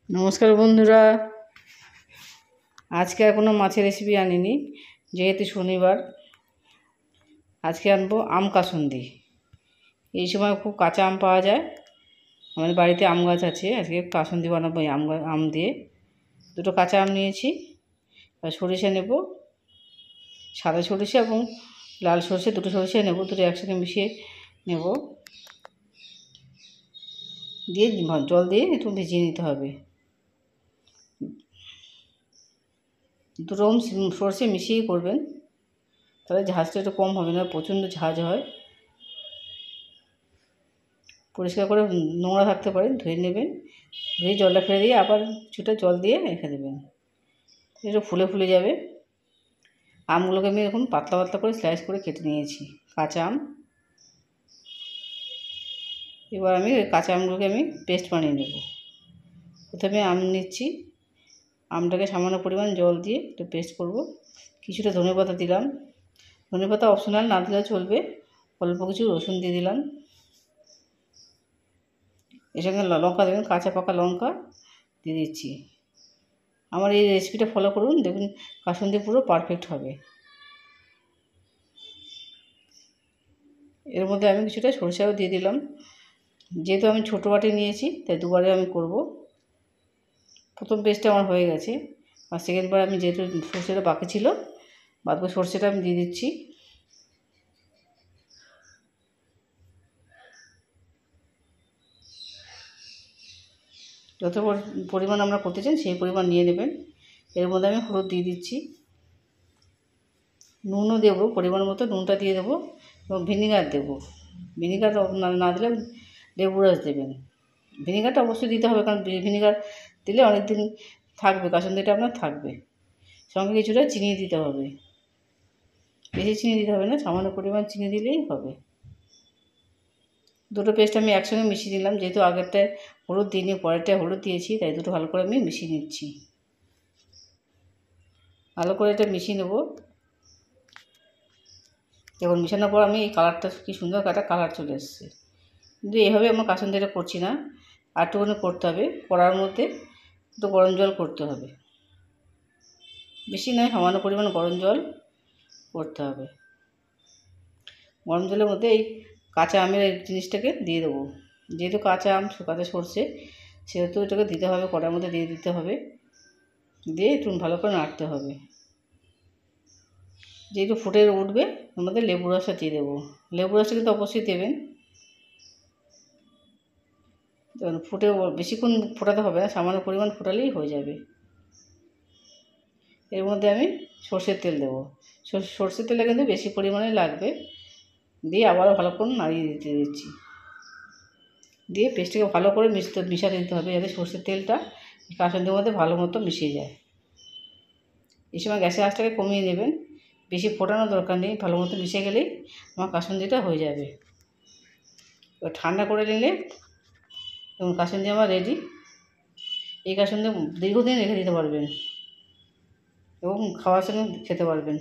নমস্কার বন্ধুরা, আজকে আর কোনো মাছের রেসিপি আনিনি, যেহেতু শনিবার। আজকে আনবো আম কাসুন্দি। এই সময় খুব কাঁচা আম পাওয়া যায়, আমাদের বাড়িতে আম গাছ আছে। আজকে কাসুন্দি বানাবো এই আম দিয়ে। দুটো কাঁচা আম নিয়েছি, আর সরিষা নেব, সাদা সরিষা এবং লাল সরষে, দুটো সরিষা নেব, দুটো একসঙ্গে মিশিয়ে নেব। দিয়ে জল দিয়ে একটু ভিজিয়ে নিতে হবে। দুটো সরষে মিশিয়ে করবেন, তাহলে ঝাঁজটা একটু কম হবে, না প্রচণ্ড ঝাঁজ হয়। পরিষ্কার করে নোংরা থাকতে পারে, ধুয়ে নেবেন, ধুয়ে জলটা ফেলে দিয়ে আবার কিছুটা জল দিয়ে রেখে দেবেন, একটু ফুলে ফুলে যাবে। আমগুলোকে আমি এরকম পাতলা পাতলা করে স্লাইস করে কেটে নিয়েছি, কাঁচা আম। এবার আমি ওই কাঁচা আমগুলোকে আমি পেস্ট বানিয়ে নেব। প্রথমে আম নিচ্ছি, আমটাকে সামান্য পরিমাণ জল দিয়ে একটু পেস্ট করব। কিছুটা ধনেপাতা দিলাম, ধনেপাতা অপশনাল, না দিলেও চলবে। অল্প কিছু রসুন দিয়ে দিলাম, এর সঙ্গে লঙ্কা দেবেন, কাঁচা পাকা লঙ্কা দিয়ে দিচ্ছি। আমার এই রেসিপিটা ফলো করুন, দেখুন কাসুন্দি পুরো পারফেক্ট হবে। এর মধ্যে আমি কিছুটা সরষেও দিয়ে দিলাম। যেহেতু আমি ছোটো বাটি নিয়েছি, তাই দুবারে আমি করব। প্রথম পেস্টটা আমার হয়ে গেছে, আর সেকেন্ড বার আমি যেহেতু সরষেটা বাকি ছিল, বাদ বাকি সরষেটা আমি দিয়ে দিচ্ছি। যত পরিমাণ আমরা করতে চান সেই পরিমাণ নিয়ে নেবেন। এর মধ্যে আমি হলুদ দিয়ে দিচ্ছি, নুনও দেবো, পরিমাণ মতো নুনটা দিয়ে দেবো, এবং ভিনিগার দেবো। ভিনিগার না দিলে লেবু রস দেবেন। ভিনিগারটা অবশ্যই দিতে হবে, কারণ ভিনিগার দিলে অনেক দিন থাকবে, কাসুন্দিটা আপনার থাকবে। সঙ্গে কিছুটা চিনি দিতে হবে, বেশি চিনি দিতে হবে না, সামান্য পরিমাণ চিনি দিলেই হবে। দুটো পেস্ট আমি একসঙ্গে মিশিয়ে দিলাম, যেহেতু আগেরটায় হলুদ দিইনি, পরেরটায় হলুদ দিয়েছি, তাই দুটো ভালো করে আমি মিশিয়ে নিচ্ছি। ভালো করে এটা মিশিয়ে নেব। যখন মিশানোর পর আমি এই কালারটা, কি সুন্দর কালার চলে এসছে। কিন্তু এইভাবে আমার কাসুন্দিটা করছি না, আর একটুখানি করতে হবে। কড়ার মধ্যে একটু গরম জল করতে হবে, বেশি নয়, সামান্য পরিমাণ গরম জল করতে হবে। গরম জলের মধ্যে এই কাঁচা আমের এই জিনিসটাকে দিয়ে দেবো। যেহেতু কাঁচা আম, কাঁচা সরষে, সেহেতু এটাকে দিতে হবে, কড়ার মধ্যে দিয়ে দিতে হবে। দিয়ে একটু ভালো করে নাড়তে হবে। যেহেতু ফুটে উঠবে, ওর মধ্যে লেবু রসটা দিয়ে দেবো। লেবু রসটা কিন্তু অবশ্যই দেবেন। ফুটে বেশিক্ষণ ফোটাতে হবে না, সামান্য পরিমাণ ফোটালেই হয়ে যাবে। এর মধ্যে আমি সর্ষের তেল দেবো। সর্ষের তেলটা কিন্তু বেশি পরিমাণে লাগবে। দিয়ে আবারও ভালোক্ষণ নাড়িয়ে দিচ্ছি। দিয়ে পেস্টটাকে ভালো করে মিশাতে দিতে হবে, যাতে সর্ষের তেলটা কাসুন্দির মধ্যে ভালো মতো মিশিয়ে যায়। এই সময় গ্যাসের আঁচটাকে কমিয়ে নেবেন, বেশি ফোটানোর দরকার নেই, ভালো মতো মিশে গেলেই আমার কাসুন্দিটা হয়ে যাবে। এবার ঠান্ডা করে নিলে এবং কাসুন্দি আমার রেডি। এই কাসুন্দি দীর্ঘদিন রেখে দিতে পারবেন এবং খাওয়ার সঙ্গে খেতে পারবেন।